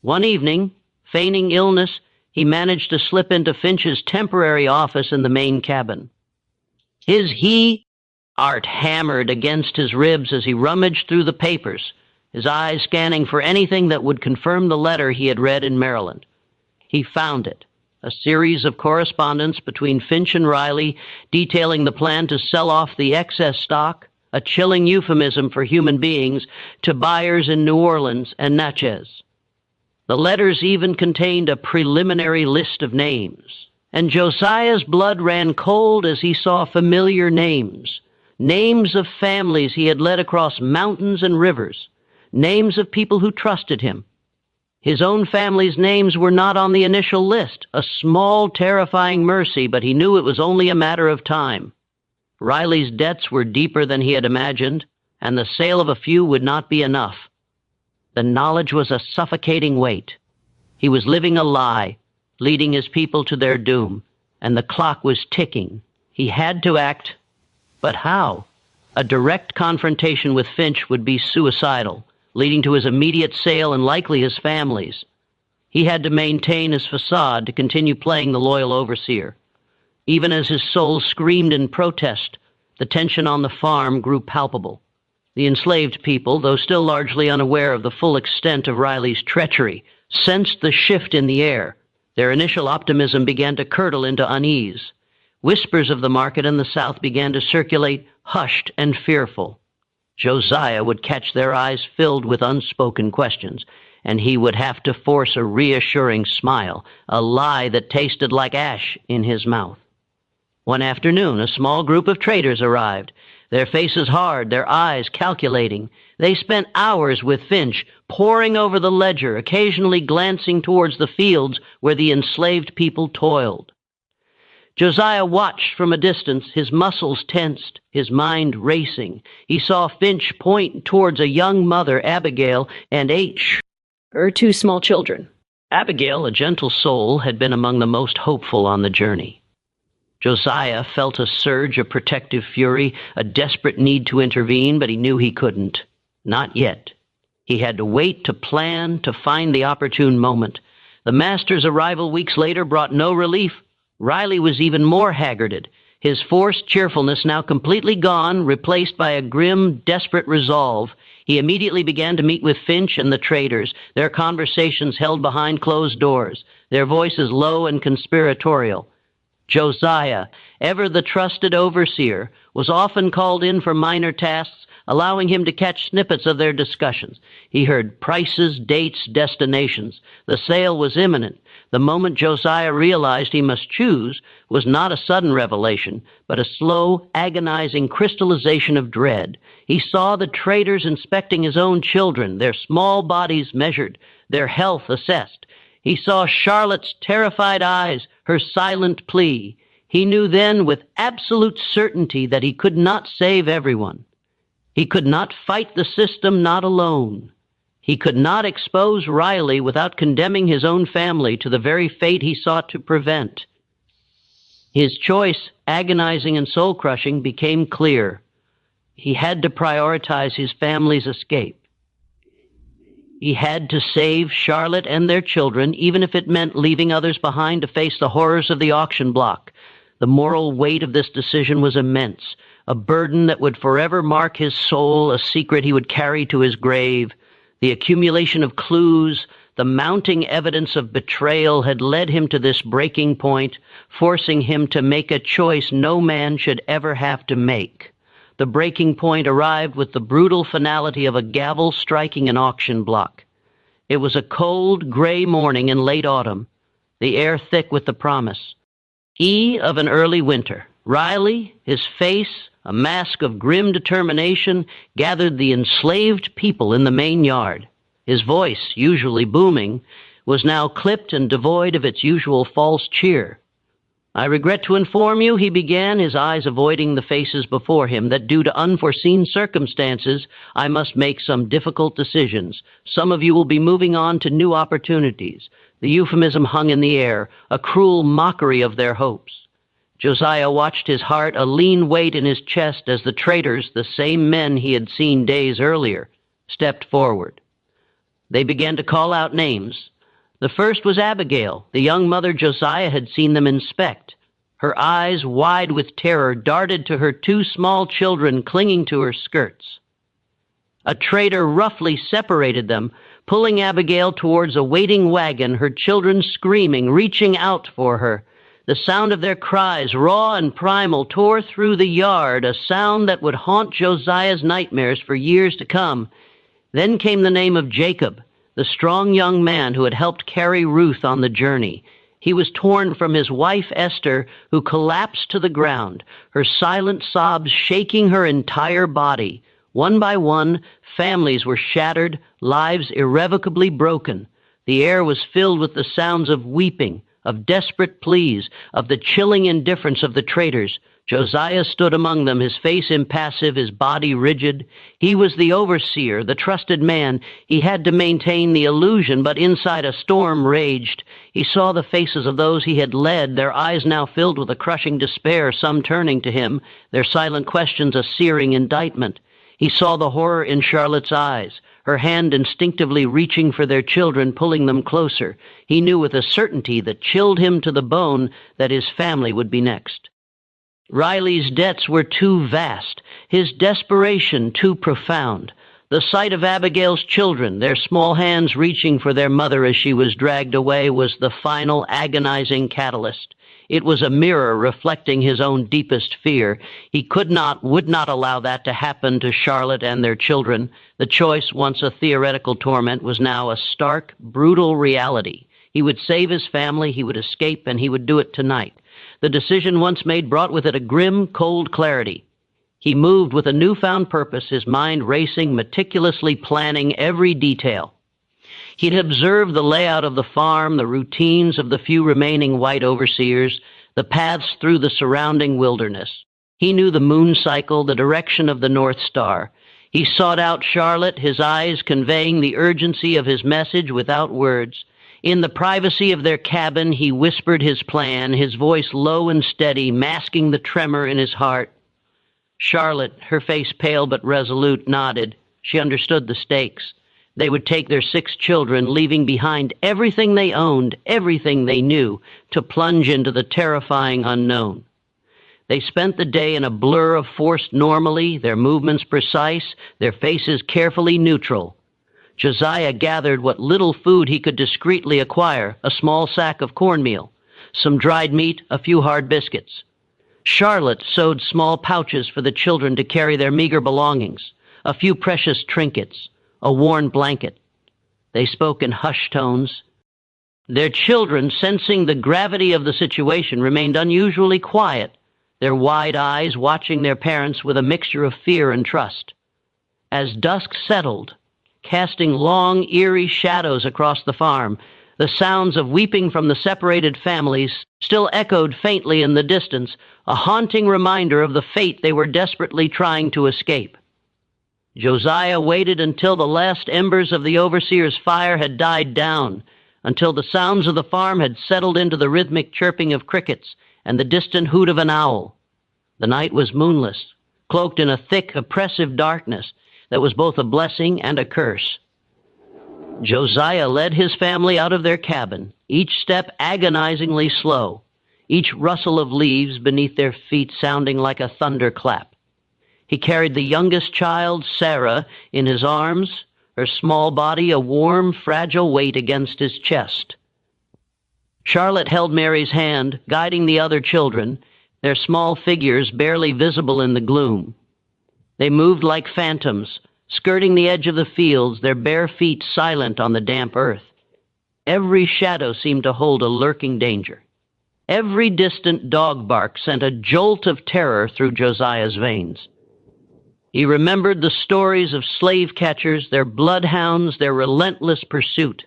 One evening, feigning illness, he managed to slip into Finch's temporary office in the main cabin. His heart hammered against his ribs as he rummaged through the papers, his eyes scanning for anything that would confirm the letter he had read in Maryland. He found it, a series of correspondence between Finch and Riley detailing the plan to sell off the excess stock, a chilling euphemism for human beings, to buyers in New Orleans and Natchez. The letters even contained a preliminary list of names, and Josiah's blood ran cold as he saw familiar names, names of families he had led across mountains and rivers, names of people who trusted him. His own family's names were not on the initial list, a small, terrifying mercy, but he knew it was only a matter of time. Riley's debts were deeper than he had imagined, and the sale of a few would not be enough. The knowledge was a suffocating weight. He was living a lie, leading his people to their doom, and the clock was ticking. He had to act, but how? A direct confrontation with Finch would be suicidal, leading to his immediate sale and likely his family's. He had to maintain his facade to continue playing the loyal overseer. Even as his soul screamed in protest, the tension on the farm grew palpable. The enslaved people, though still largely unaware of the full extent of Riley's treachery, sensed the shift in the air. Their initial optimism began to curdle into unease. Whispers of the market in the South began to circulate, hushed and fearful. Josiah would catch their eyes filled with unspoken questions, and he would have to force a reassuring smile, a lie that tasted like ash in his mouth. One afternoon, a small group of traders arrived, their faces hard, their eyes calculating. They spent hours with Finch, poring over the ledger, occasionally glancing towards the fields where the enslaved people toiled. Josiah watched from a distance, his muscles tensed, his mind racing. He saw Finch point towards a young mother, Abigail, and her two small children. Abigail, a gentle soul, had been among the most hopeful on the journey. Josiah felt a surge of protective fury, a desperate need to intervene, but he knew he couldn't. Not yet. He had to wait, to plan, to find the opportune moment. The master's arrival weeks later brought no relief. Riley was even more haggarded, his forced cheerfulness now completely gone, replaced by a grim, desperate resolve. He immediately began to meet with Finch and the traders, their conversations held behind closed doors, their voices low and conspiratorial. Josiah, ever the trusted overseer, was often called in for minor tasks, allowing him to catch snippets of their discussions. He heard prices, dates, destinations. The sale was imminent. The moment Josiah realized he must choose was not a sudden revelation, but a slow, agonizing crystallization of dread. He saw the traders inspecting his own children, their small bodies measured, their health assessed. He saw Charlotte's terrified eyes, her silent plea. He knew then with absolute certainty that he could not save everyone. He could not fight the system not alone. He could not expose Riley without condemning his own family to the very fate he sought to prevent. His choice, agonizing and soul-crushing, became clear. He had to prioritize his family's escape. He had to save Charlotte and their children, even if it meant leaving others behind to face the horrors of the auction block. The moral weight of this decision was immense, a burden that would forever mark his soul, a secret he would carry to his grave. The accumulation of clues, the mounting evidence of betrayal had led him to this breaking point, forcing him to make a choice no man should ever have to make. The breaking point arrived with the brutal finality of a gavel striking an auction block. It was a cold, gray morning in late autumn, the air thick with the promise of an early winter. Riley, his face a mask of grim determination, gathered the enslaved people in the main yard. His voice, usually booming, was now clipped and devoid of its usual false cheer. "I regret to inform you," he began, his eyes avoiding the faces before him, "that due to unforeseen circumstances, I must make some difficult decisions. Some of you will be moving on to new opportunities." The euphemism hung in the air, a cruel mockery of their hopes. Josiah watched his heart, a lean weight in his chest, as the traitors, the same men he had seen days earlier, stepped forward. They began to call out names. The first was Abigail, the young mother Josiah had seen them inspect. Her eyes, wide with terror, darted to her two small children clinging to her skirts. A traitor roughly separated them, pulling Abigail towards a waiting wagon, her children screaming, reaching out for her. The sound of their cries, raw and primal, tore through the yard, a sound that would haunt Josiah's nightmares for years to come. Then came the name of Jacob, the strong young man who had helped carry Ruth on the journey. He was torn from his wife Esther, who collapsed to the ground, her silent sobs shaking her entire body. One by one, families were shattered, lives irrevocably broken. The air was filled with the sounds of weeping, of desperate pleas, of the chilling indifference of the traitors. Josiah stood among them, his face impassive, his body rigid. He was the overseer, the trusted man. He had to maintain the illusion, but inside a storm raged. He saw the faces of those he had led, their eyes now filled with a crushing despair, some turning to him, their silent questions a searing indictment. He saw the horror in Charlotte's eyes, her hand instinctively reaching for their children, pulling them closer. He knew with a certainty that chilled him to the bone that his family would be next. Riley's debts were too vast, his desperation too profound. The sight of Abigail's children, their small hands reaching for their mother as she was dragged away, was the final agonizing catalyst. It was a mirror reflecting his own deepest fear. He would not allow that to happen to Charlotte and their children. The choice, once a theoretical torment, was now a stark, brutal reality. He would save his family, he would escape, and he would do it tonight. The decision once made brought with it a grim, cold clarity. He moved with a newfound purpose, his mind racing, meticulously planning every detail. He'd observed the layout of the farm, the routines of the few remaining white overseers, the paths through the surrounding wilderness. He knew the moon cycle, the direction of the North Star. He sought out Charlotte, his eyes conveying the urgency of his message without words. In the privacy of their cabin, he whispered his plan, his voice low and steady, masking the tremor in his heart. Charlotte, her face pale but resolute, nodded. She understood the stakes. They would take their 6 children, leaving behind everything they owned, everything they knew, to plunge into the terrifying unknown. They spent the day in a blur of forced normalcy, their movements precise, their faces carefully neutral. Josiah gathered what little food he could discreetly acquire, a small sack of cornmeal, some dried meat, a few hard biscuits. Charlotte sewed small pouches for the children to carry their meager belongings, a few precious trinkets, a worn blanket. They spoke in hushed tones. Their children, sensing the gravity of the situation, remained unusually quiet, their wide eyes watching their parents with a mixture of fear and trust. As dusk settled, casting long, eerie shadows across the farm, the sounds of weeping from the separated families still echoed faintly in the distance, a haunting reminder of the fate they were desperately trying to escape. Josiah waited until the last embers of the overseer's fire had died down, until the sounds of the farm had settled into the rhythmic chirping of crickets and the distant hoot of an owl. The night was moonless, cloaked in a thick, oppressive darkness that was both a blessing and a curse. Josiah led his family out of their cabin, each step agonizingly slow, each rustle of leaves beneath their feet sounding like a thunderclap. He carried the youngest child, Sarah, in his arms, her small body a warm, fragile weight against his chest. Charlotte held Mary's hand, guiding the other children, their small figures barely visible in the gloom. They moved like phantoms, skirting the edge of the fields, their bare feet silent on the damp earth. Every shadow seemed to hold a lurking danger. Every distant dog bark sent a jolt of terror through Josiah's veins. He remembered the stories of slave catchers, their bloodhounds, their relentless pursuit.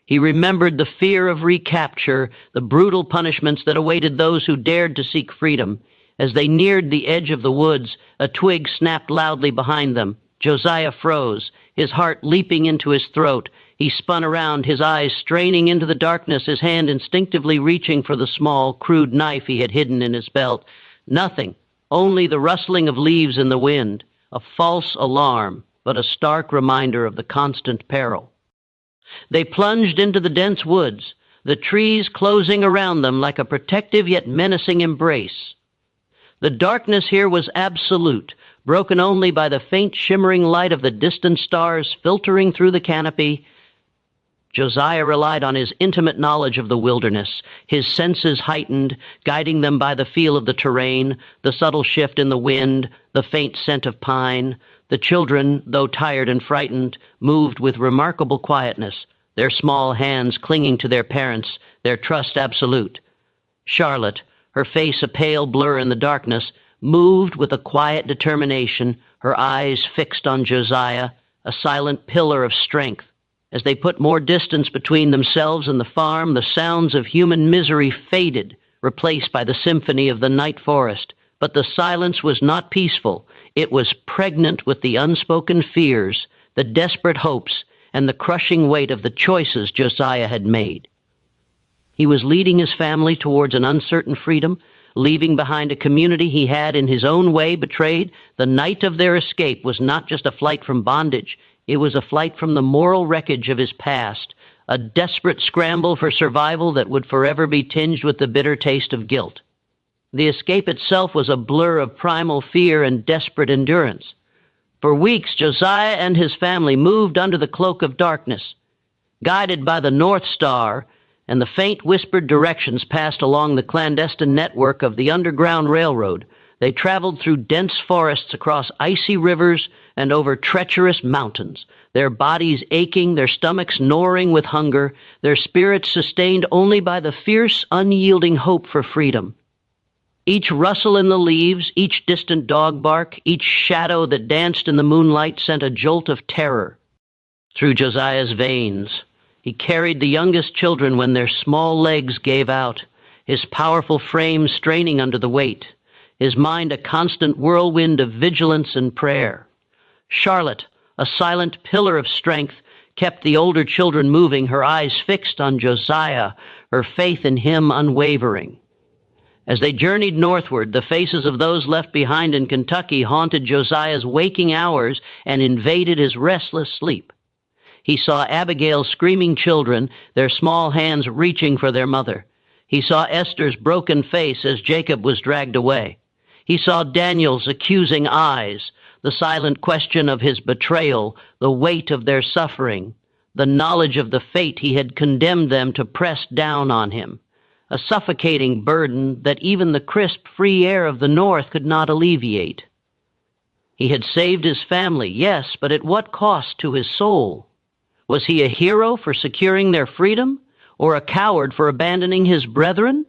He remembered the fear of recapture, the brutal punishments that awaited those who dared to seek freedom. As they neared the edge of the woods, a twig snapped loudly behind them. Josiah froze, his heart leaping into his throat. He spun around, his eyes straining into the darkness, his hand instinctively reaching for the small, crude knife he had hidden in his belt. Nothing, only the rustling of leaves in the wind, a false alarm, but a stark reminder of the constant peril. They plunged into the dense woods, the trees closing around them like a protective yet menacing embrace. The darkness here was absolute, broken only by the faint shimmering light of the distant stars filtering through the canopy. Josiah relied on his intimate knowledge of the wilderness, his senses heightened, guiding them by the feel of the terrain, the subtle shift in the wind, the faint scent of pine. The children, though tired and frightened, moved with remarkable quietness, their small hands clinging to their parents, their trust absolute. Charlotte, her face a pale blur in the darkness, moved with a quiet determination, her eyes fixed on Josiah, a silent pillar of strength. As they put more distance between themselves and the farm, the sounds of human misery faded, replaced by the symphony of the night forest. But the silence was not peaceful. It was pregnant with the unspoken fears, the desperate hopes, and the crushing weight of the choices Josiah had made. He was leading his family towards an uncertain freedom, leaving behind a community he had in his own way betrayed. The night of their escape was not just a flight from bondage. It was a flight from the moral wreckage of his past, a desperate scramble for survival that would forever be tinged with the bitter taste of guilt. The escape itself was a blur of primal fear and desperate endurance. For weeks, Josiah and his family moved under the cloak of darkness, guided by the North Star and the faint whispered directions passed along the clandestine network of the Underground Railroad. They traveled through dense forests, across icy rivers, and over treacherous mountains, their bodies aching, their stomachs gnawing with hunger, their spirits sustained only by the fierce, unyielding hope for freedom. Each rustle in the leaves, each distant dog bark, each shadow that danced in the moonlight sent a jolt of terror through Josiah's veins. He carried the youngest children when their small legs gave out, his powerful frame straining under the weight, his mind a constant whirlwind of vigilance and prayer. Charlotte, a silent pillar of strength, kept the older children moving, her eyes fixed on Josiah, her faith in him unwavering. As they journeyed northward, the faces of those left behind in Kentucky haunted Josiah's waking hours and invaded his restless sleep. He saw Abigail's screaming children, their small hands reaching for their mother. He saw Esther's broken face as Jacob was dragged away. He saw Daniel's accusing eyes, the silent question of his betrayal, the weight of their suffering, the knowledge of the fate he had condemned them to press down on him. A suffocating burden that even the crisp, free air of the North could not alleviate. He had saved his family, yes, but at what cost to his soul? Was he a hero for securing their freedom, or a coward for abandoning his brethren?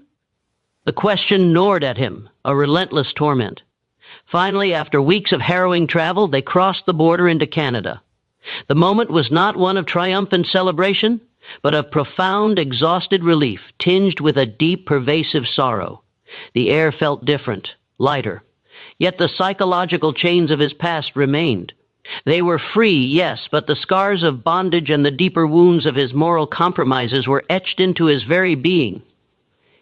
The question gnawed at him, a relentless torment. Finally, after weeks of harrowing travel, they crossed the border into Canada. The moment was not one of triumphant celebration, but of profound, exhausted relief, tinged with a deep, pervasive sorrow. The air felt different, lighter. Yet the psychological chains of his past remained. They were free, yes, but the scars of bondage and the deeper wounds of his moral compromises were etched into his very being.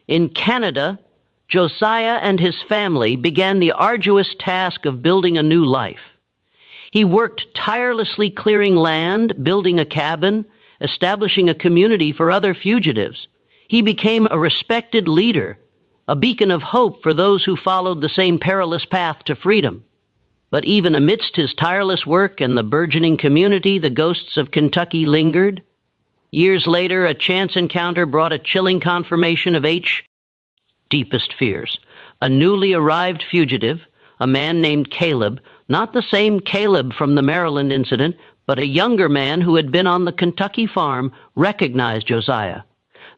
In Canada, Josiah and his family began the arduous task of building a new life. He worked tirelessly clearing land, building a cabin, establishing a community for other fugitives. He became a respected leader, a beacon of hope for those who followed the same perilous path to freedom. But even amidst his tireless work and the burgeoning community, the ghosts of Kentucky lingered. Years later, a chance encounter brought a chilling confirmation of H.'s deepest fears. A newly arrived fugitive, a man named Caleb, not the same Caleb from the Maryland incident, but a younger man who had been on the Kentucky farm, recognized Josiah.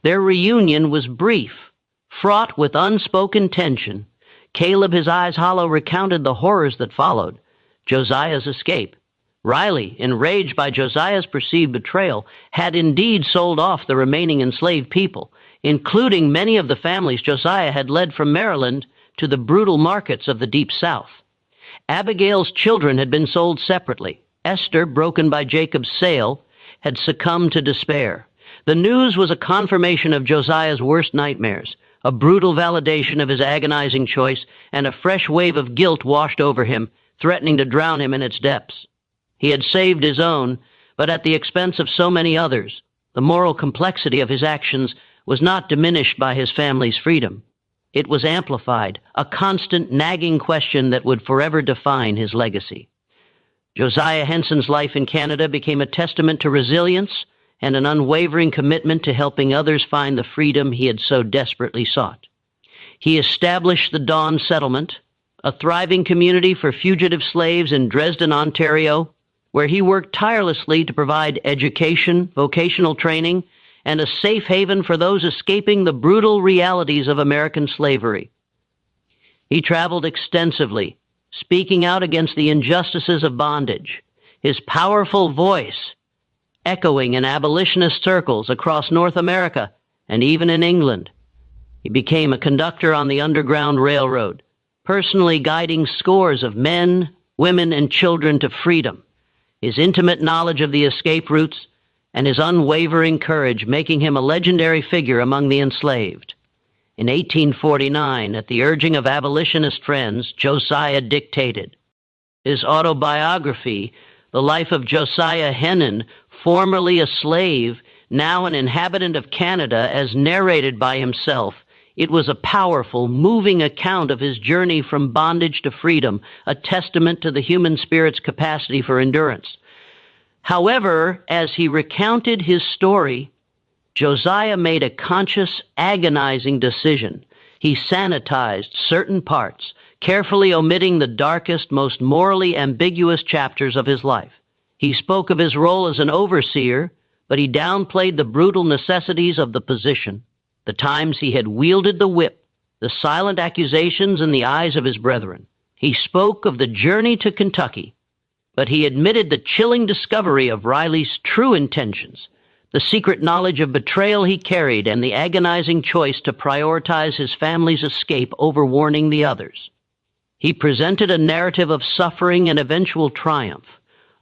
Their reunion was brief, fraught with unspoken tension. Caleb, his eyes hollow, recounted the horrors that followed: Josiah's escape, Riley, enraged by Josiah's perceived betrayal, had indeed sold off the remaining enslaved people, including many of the families Josiah had led from Maryland to the brutal markets of the Deep South. Abigail's children had been sold separately. Esther, broken by Jacob's sale, had succumbed to despair. The news was a confirmation of Josiah's worst nightmares, a brutal validation of his agonizing choice, and a fresh wave of guilt washed over him, threatening to drown him in its depths. He had saved his own, but at the expense of so many others. The moral complexity of his actions was not diminished by his family's freedom. It was amplified, a constant nagging question that would forever define his legacy. Josiah Henson's life in Canada became a testament to resilience and an unwavering commitment to helping others find the freedom he had so desperately sought. He established the Dawn Settlement, a thriving community for fugitive slaves in Dresden, Ontario, where he worked tirelessly to provide education, vocational training, and a safe haven for those escaping the brutal realities of American slavery. He traveled extensively, speaking out against the injustices of bondage, his powerful voice echoing in abolitionist circles across North America and even in England. He became a conductor on the Underground Railroad, personally guiding scores of men, women, and children to freedom, his intimate knowledge of the escape routes and his unwavering courage making him a legendary figure among the enslaved. In 1849, at the urging of abolitionist friends, Josiah dictated his autobiography, The Life of Josiah Henin, formerly a slave, now an inhabitant of Canada, as narrated by himself. It was a powerful, moving account of his journey from bondage to freedom, a testament to the human spirit's capacity for endurance. However, as he recounted his story, Josiah made a conscious, agonizing decision. He sanitized certain parts, carefully omitting the darkest, most morally ambiguous chapters of his life. He spoke of his role as an overseer, but he downplayed the brutal necessities of the position, the times he had wielded the whip, the silent accusations in the eyes of his brethren. He spoke of the journey to Kentucky, but he admitted the chilling discovery of Riley's true intentions, the secret knowledge of betrayal he carried, and the agonizing choice to prioritize his family's escape over warning the others. He presented a narrative of suffering and eventual triumph,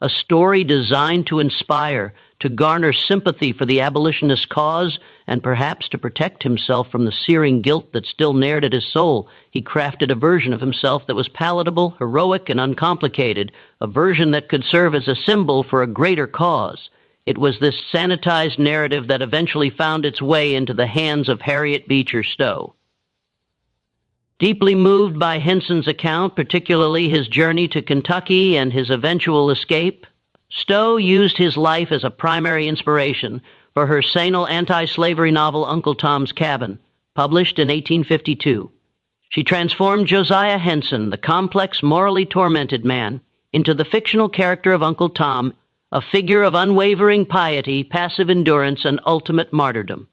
a story designed to inspire, to garner sympathy for the abolitionist cause, and perhaps to protect himself from the searing guilt that still nared at his soul. He crafted a version of himself that was palatable, heroic, and uncomplicated, a version that could serve as a symbol for a greater cause. It was this sanitized narrative that eventually found its way into the hands of Harriet Beecher Stowe. Deeply moved by Henson's account, particularly his journey to Kentucky and his eventual escape, Stowe used his life as a primary inspiration for her seminal anti-slavery novel Uncle Tom's Cabin, published in 1852. She transformed Josiah Henson, the complex, morally tormented man, into the fictional character of Uncle Tom, a figure of unwavering piety, passive endurance, and ultimate martyrdom.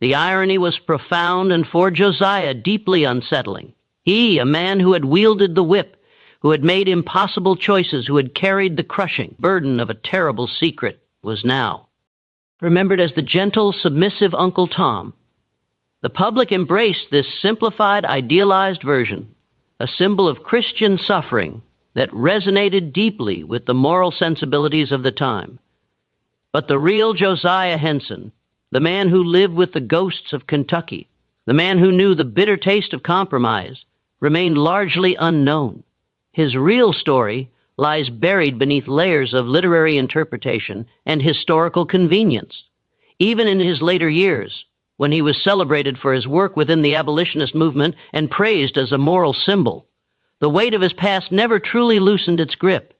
The irony was profound and for Josiah deeply unsettling. He, a man who had wielded the whip, who had made impossible choices, who had carried the crushing burden of a terrible secret, was now remembered as the gentle, submissive Uncle Tom. The public embraced this simplified, idealized version, a symbol of Christian suffering that resonated deeply with the moral sensibilities of the time. But the real Josiah Henson, the man who lived with the ghosts of Kentucky, the man who knew the bitter taste of compromise, remained largely unknown. His real story lies buried beneath layers of literary interpretation and historical convenience. Even in his later years, when he was celebrated for his work within the abolitionist movement and praised as a moral symbol, the weight of his past never truly loosened its grip.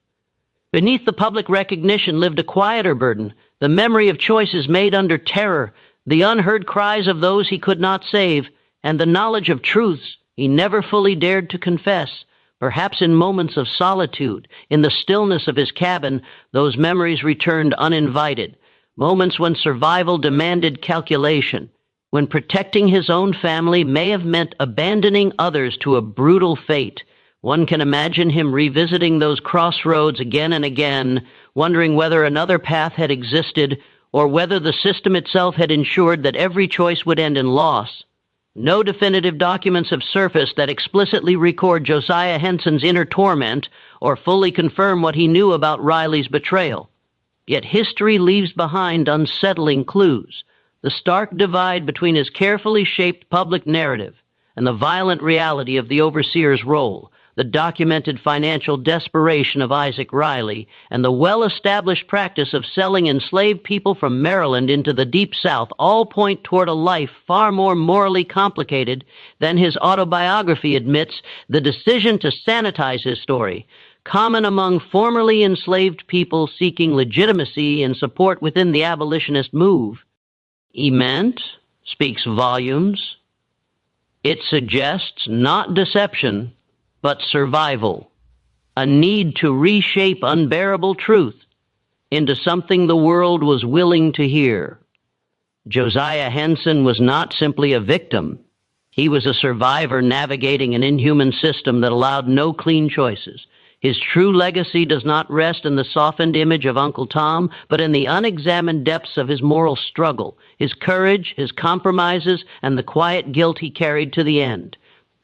Beneath the public recognition lived a quieter burden, the memory of choices made under terror, the unheard cries of those he could not save, and the knowledge of truths he never fully dared to confess. Perhaps in moments of solitude, in the stillness of his cabin, those memories returned uninvited, moments when survival demanded calculation, when protecting his own family may have meant abandoning others to a brutal fate, One can imagine him revisiting those crossroads again and again, wondering whether another path had existed or whether the system itself had ensured that every choice would end in loss. No definitive documents have surfaced that explicitly record Josiah Henson's inner torment or fully confirm what he knew about Riley's betrayal. Yet history leaves behind unsettling clues: the stark divide between his carefully shaped public narrative and the violent reality of the overseer's role, the documented financial desperation of Isaac Riley, and the well-established practice of selling enslaved people from Maryland into the Deep South all point toward a life far more morally complicated than his autobiography admits. The decision to sanitize his story, common among formerly enslaved people seeking legitimacy and support within the abolitionist move, speaks volumes. It suggests not deception, but survival, a need to reshape unbearable truth into something the world was willing to hear. Josiah Henson was not simply a victim. He was a survivor navigating an inhuman system that allowed no clean choices. His true legacy does not rest in the softened image of Uncle Tom, but in the unexamined depths of his moral struggle, his courage, his compromises, and the quiet guilt he carried to the end.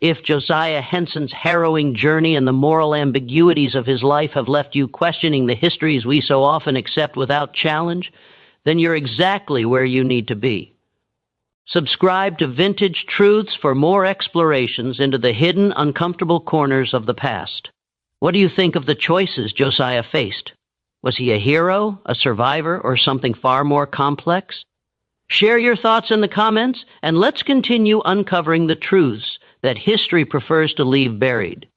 If Josiah Henson's harrowing journey and the moral ambiguities of his life have left you questioning the histories we so often accept without challenge, then you're exactly where you need to be. Subscribe to Vintage Truths for more explorations into the hidden, uncomfortable corners of the past. What do you think of the choices Josiah faced? Was he a hero, a survivor, or something far more complex? Share your thoughts in the comments, and let's continue uncovering the truths that history prefers to leave buried.